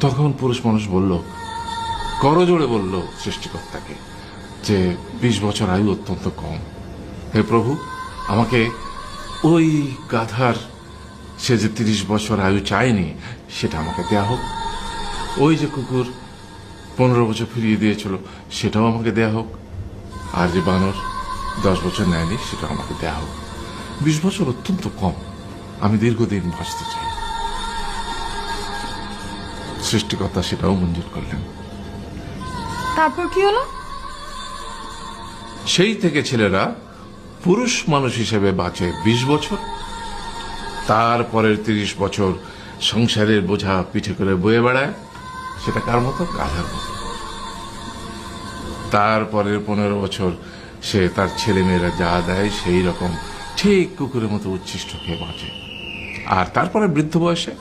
তখন পুরুষ মানুষ বলল, করজোড়ে বলল সৃষ্টিকর্তাকে যে 20 বছর আয়ু অত্যন্ত কম। হে প্রভু, আমাকে ওই গাধার, সে যে 30 বছর আয়ু চায়নি, সেটা আমাকে দেয়া হোক। ওই যে কুকুর 15 বছর ফিরিয়ে দিয়েছিল, সেটাও আমাকে দেয়া হোক। আর যে বানর 10 বছর নেয়নি, সেটা আমাকে দেয়া হোক। 20 বছর অত্যন্ত কম, আমি দীর্ঘদিন বাঁচতে চাই। সৃষ্টিকর্তা সেটাও মঞ্জুর করলেন। তারপর কি হলো? সেই থেকে ছেলেরা পুরুষ মানুষ হিসেবে বাঁচে 20 বছর, তারপরের 30 বছর সংসারের বোঝা পিঠে করে বয়ে বেড়ায়, সেটা কার মতো? গাধার মতো। তারপরের 15 বছর সে তার ছেলে মেয়েরা যা দেয় সেই রকম ঠিক কুকুরের মতো উচ্ছিষ্ট খেয়ে বাঁচে। আর তারপরে বৃদ্ধ বয়সে